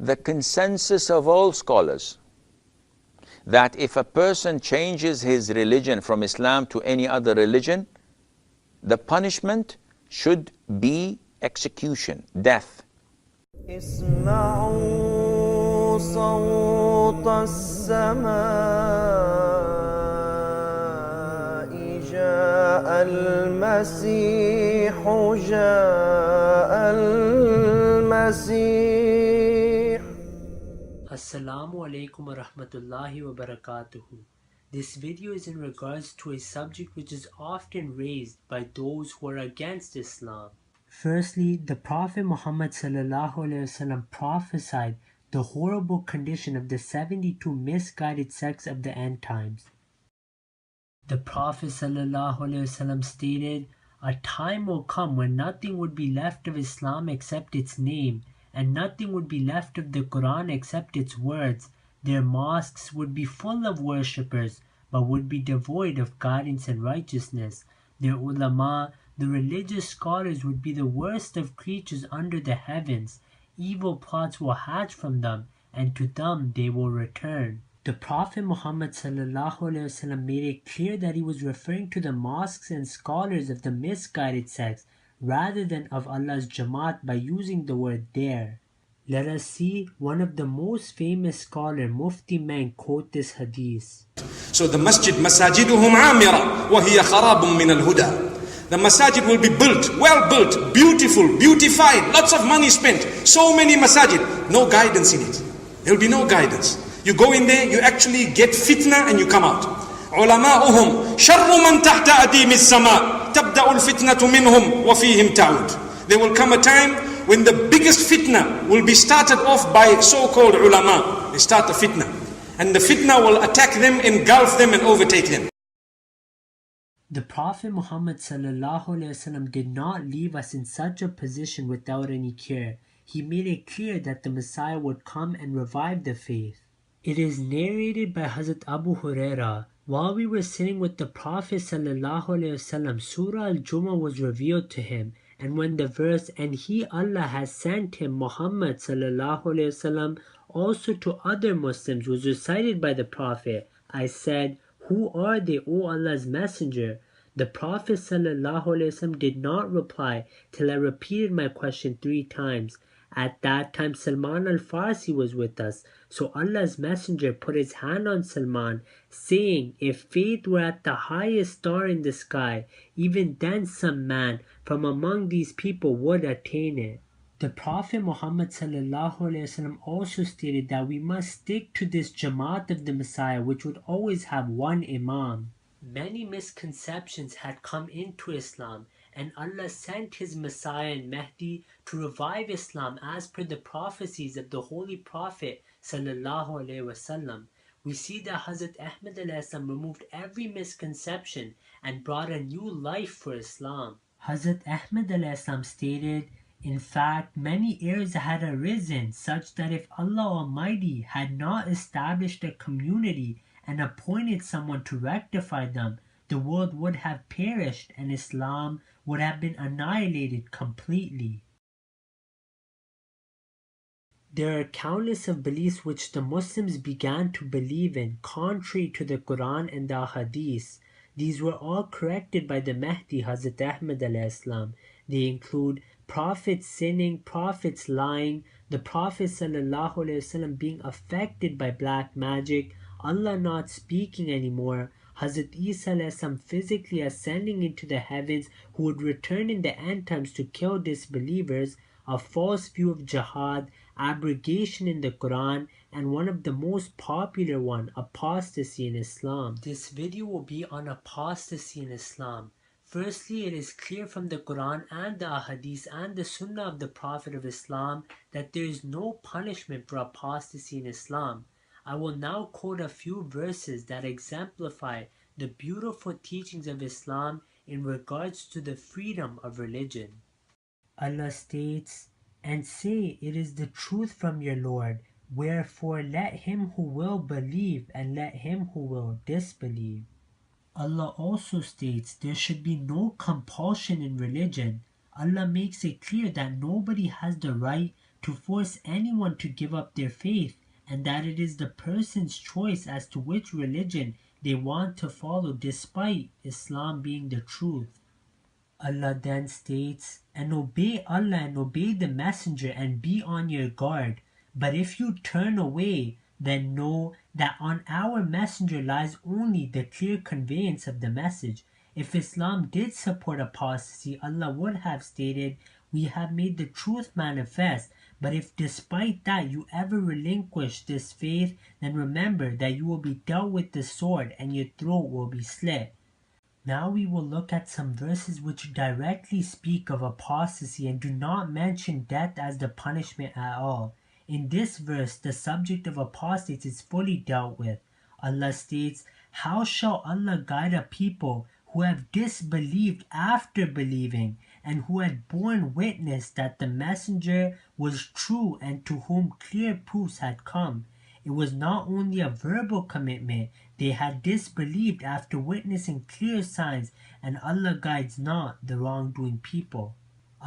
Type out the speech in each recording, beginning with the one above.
the consensus of all scholars that if a person changes his religion from Islam to any other religion, the punishment should be execution, death. اسمعوا صوت السماء جاء المسيح جاء المسيح. Assalamu alaikum wa rahmatullahi wa barakatuhu. This video is in regards to a subject which is often raised by those who are against Islam. Firstly, the Prophet Mohammad prophesied the horrible condition of the 72 misguided sects of the end times. The Prophet stated, "A time will come when nothing would be left of Islam except its name, and nothing would be left of the Quran except its words. Their mosques would be full of worshippers, but would be devoid of guidance and righteousness. Their Ullamah, the religious scholars, would be the worst of creatures under the heavens. Evil plots will hatch from them, and to them they will return." The Prophet Muhammad made it clear that he was referring to the mosques and scholars of the misguided sects rather than of Allah's Jamaat by using the word there. Let us see one of the most famous scholar, Mufti men, quote this hadith. So the masjid, masajiduhum amira, wa hiya kharabun min al-huda. The masajid will be built, well built, beautiful, beautified, lots of money spent, so many masajid, no guidance in it. There will be no guidance. You go in there, you actually get fitna and you come out. Ulama'uhum sharru man tahta adim as-sama' tabda'u al-fitnatu minhum wa fihim ta'ud. There will come a time when the biggest fitna will be started off by so-called ulama. They start the fitna. And the fitna will attack them, engulf them and overtake them. The Prophet Muhammad did not leave us in such a position without any cure. He made it clear that the Messiah would come and revive the faith. It is narrated by Hazrat Abu Huraira, while we were sitting with the Prophet Surah Al-Jumu'ah was revealed to him, and when the verse, "And he, Allah, has sent him, Muhammad also to other Muslims," was recited by the Prophet, I said, "Who are they, O Allah's Messenger?" The Prophet did not reply till I repeated my question 3 times. At that time Salman al-Farsi was with us, so Allah's Messenger put his hand on Salman, saying, "If faith were at the highest star in the sky, even then some man from among these people would attain it." The Prophet Muhammad also stated that we must stick to this Jamaat of the Messiah, which would always have one Imam. Many misconceptions had come into Islam, and Allah sent His Messiah and Mahdi to revive Islam as per the prophecies of the Holy Prophet ﷺ. We see that Hazrat Ahmad removed every misconception and brought a new life for Islam. Hazrat Ahmad stated, "In fact, many errors had arisen such that if Allah Almighty had not established a community and appointed someone to rectify them, the world would have perished and Islam would have been annihilated completely." There are countless of beliefs which the Muslims began to believe in contrary to the Quran and the Hadith. These were all corrected by the Mahdi, Hazrat Ahmad ﷺ. They include prophets sinning, prophets lying, the Prophet ﷺ being affected by black magic, Allah not speaking anymore, Hazrat Isa ﷺ physically ascending into the heavens, who would return in the end times to kill disbelievers, a false view of jihad, abrogation in the Quran, and one of the most popular one, apostasy in Islam. This video will be on apostasy in Islam. Firstly, it is clear from the Quran and the Ahadith and the Sunnah of the Prophet of Islam that there is no punishment for apostasy in Islam. I will now quote a few verses that exemplify the beautiful teachings of Islam in regards to the freedom of religion. Allah states, "And say, it is the truth from your Lord, wherefore let him who will believe and let him who will disbelieve." Allah also states there should be no compulsion in religion. Allah makes it clear that nobody has the right to force anyone to give up their faith, and that it is the person's choice as to which religion they want to follow despite Islam being the truth. Allah then states, "And obey Allah and obey the Messenger and be on your guard. But if you turn away, then know that on our Messenger lies only the clear conveyance of the message." If Islam did support apostasy, Allah would have stated, "We have made the truth manifest." But if despite that you ever relinquish this faith, then remember that you will be dealt with the sword and your throat will be slit. Now we will look at some verses which directly speak of apostasy and do not mention death as the punishment at all. In this verse, the subject of apostasy is fully dealt with. Allah states, "How shall Allah guide a people who have disbelieved after believing, and who had borne witness that the messenger was true and to whom clear proofs had come?" It was not only a verbal commitment, they had disbelieved after witnessing clear signs, and Allah guides not the wrongdoing people.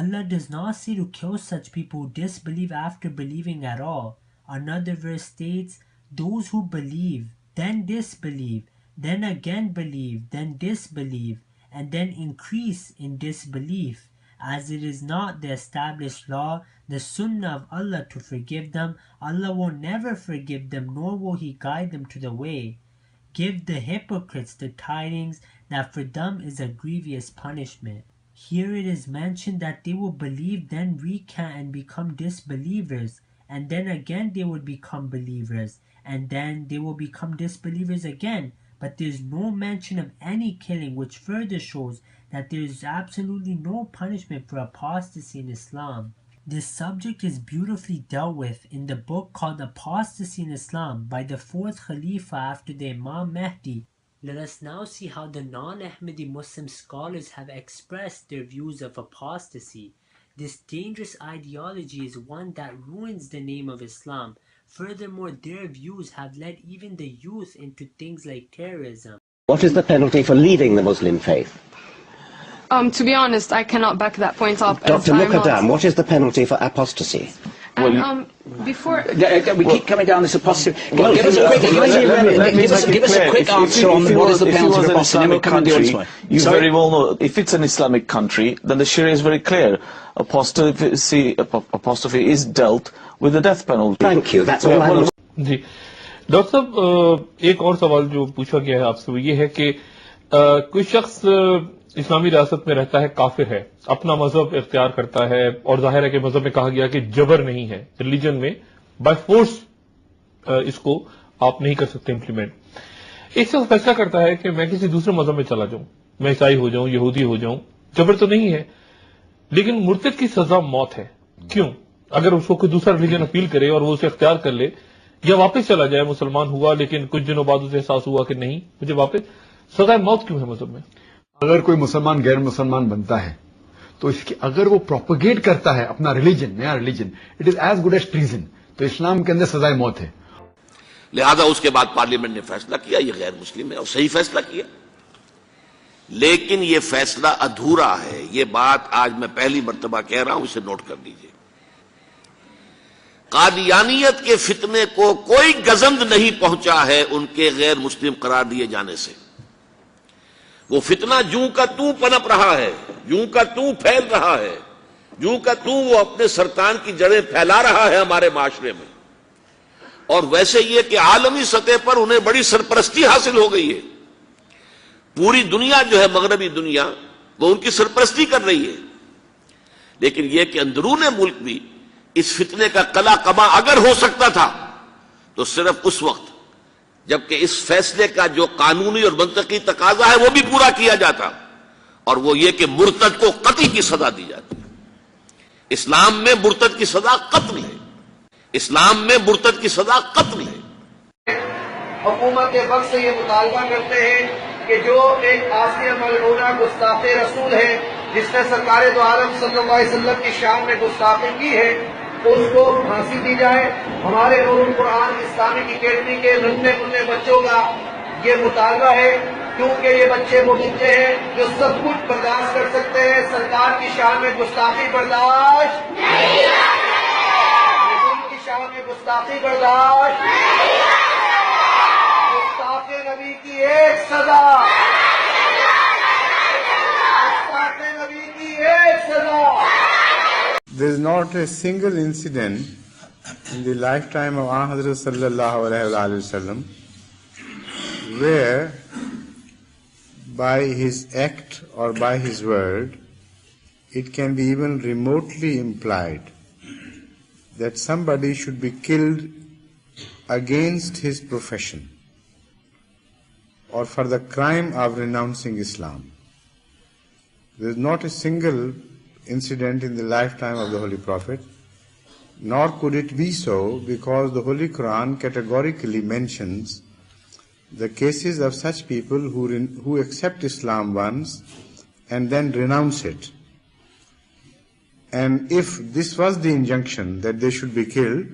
Allah does not say to kill such people who disbelieve after believing at all. Another verse states, "Those who believe, then disbelieve, then again believe, then disbelieve, and then increase in disbelief, as it is not the established law, the sunnah of Allah to forgive them, Allah will never forgive them, nor will He guide them to the way. Give the hypocrites the tidings that for them is a grievous punishment." Here it is mentioned that they will believe, then recant and become disbelievers, and then again they would become believers, and then they will become disbelievers again. But there is no mention of any killing, which further shows that there is absolutely no punishment for apostasy in Islam. This subject is beautifully dealt with in the book called Apostasy in Islam by the fourth Khalifa after the Imam Mahdi. Let us now see how the non-Ahmadi Muslim scholars have expressed their views of apostasy. This dangerous ideology is one that ruins the name of Islam. Furthermore, their views have led even the youth into things like terrorism. What is the penalty for leaving the Muslim faith? To be honest, I cannot back that point up. Dr. Muqaddam, what is the penalty for apostasy? And, before... We keep coming down this apostasy. Well, give us a quick answer on what is the penalty for apostasy. You very well know, if it's an Islamic country, then the Sharia is very clear. Apostasy is dealt with the death penalty. Thank you, that's all I want. जी doctor साहब एक और सवाल जो पूछा गया है आपसे वो ये है कि कोई शख्स इस्लामी रियासत में रहता है, काफिर है, अपना मजहब इख्तियार करता है और जाहिर है कि मजहब में कहा गया कि जबर नहीं है, रिलीजन में बाय फोर्स इसको आप नहीं कर सकते इम्प्लीमेंट। एक शख्स फैसला करता है कि मैं किसी दूसरे मजहब में चला जाऊं, मैं ईसाई हो जाऊं, यहूदी हो जाऊं, जबर तो नहीं है, लेकिन मुर्तद की सजा मौत है। क्यों? अगर उसको कोई दूसरा रिलीजन अपील करे और वो उसे इख्तियार कर ले या वापस चला जाए, मुसलमान हुआ लेकिन कुछ दिनों बाद उसे एहसास हुआ कि नहीं मुझे वापस, सजा मौत क्यों है मजहब में? अगर कोई मुसलमान गैर मुसलमान बनता है तो इसकी अगर वो प्रोपोगेट करता है अपना रिलीजन, नया religion, it is as good as treason, तो इस्लाम के अंदर सजाए मौत है। लिहाजा उसके बाद पार्लियामेंट ने फैसला किया ये गैर मुस्लिम है और सही फैसला किया, लेकिन ये फैसला अधूरा है। ये बात आज मैं पहली मर्तबा कह रहा हूं, इसे नोट कर लीजिए। कादियानियत के फितने को कोई गजंद नहीं पहुंचा है उनके गैर मुस्लिम करार दिए जाने से। वो फितना जूं का तूं पनप रहा है, जूं का तूं फैल रहा है, जूं का तूं वो अपने सरतान की जड़ें फैला रहा है हमारे माशरे में। और वैसे ये कि आलमी सतह पर उन्हें बड़ी सरपरस्ती हासिल हो गई है, पूरी दुनिया जो है मगरबी दुनिया वो उनकी सरपरस्ती कर रही है। लेकिन यह कि अंदरून मुल्क भी इस फितने का कला कमा अगर हो सकता था तो सिर्फ उस वक्त जबकि इस फैसले का जो कानूनी और मंतकी तकाजा है वो भी पूरा किया जाता, और वो ये कि मुर्तद को कत्ल की सजा दी जाती है। इस्लाम में मुर्तद की सजा कत्ल है, इस्लाम में मुर्तद की सजा कत्ल है। हुकूमत के वक्त से ये मुतालबा करते हैं कि जो एक आसिया मलऊना गुस्ताखे रसूल है, जिसने सरकार दो आलम सल्लल्लाहु अलैहि वसल्लम की शान में गुस्ताखी की है, उसको फांसी दी जाए। हमारे नूरुल कुरान इस्लामिक अकेडमी के नन्हे मुन्ने बच्चों का ये मुतालबा है, क्योंकि ये बच्चे वो बच्चे हैं जो सब कुछ बर्दाश्त कर सकते हैं, सरकार की शान में गुस्ताखी बर्दाश्त नहीं। शान में गुस्ताखी बर्दाश्त, गुस्ताखे नबी की एक सजा, गुस्ताखे नबी की एक सजा. There is not a single incident in the lifetime of Hazrat sallallahu alaihi wasallam where by his act or by his word it can be even remotely implied that somebody should be killed against his profession or for the crime of renouncing Islam. There is not a single incident in the lifetime of the Holy Prophet, nor could it be so, because the Holy Quran categorically mentions the cases of such people who accept Islam once and then renounce it. And if this was the injunction that they should be killed,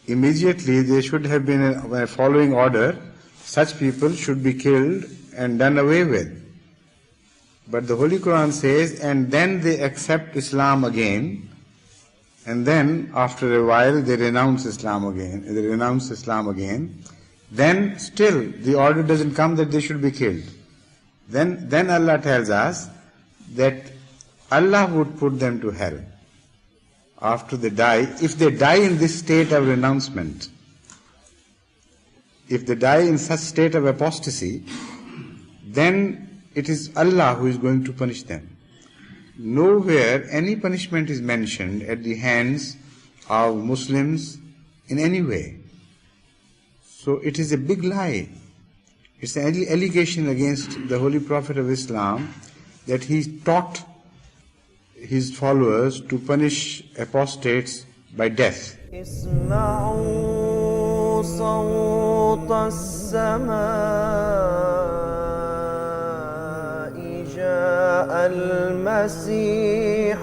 immediately there should have been a following order: such people should be killed and done away with. But the Holy Quran says, and then they accept Islam again, and then after a while they renounce Islam again. Then still the order doesn't come that they should be killed. Then Allah tells us that Allah would put them to hell after they die. If they die in this state of renouncement, if they die in such state of apostasy, then it is Allah who is going to punish them. Nowhere any punishment is mentioned at the hands of Muslims in any way. So it is a big lie. It's an allegation against the Holy Prophet of Islam that he taught his followers to punish apostates by death. اسمعوا صوت السماء جاء المسيح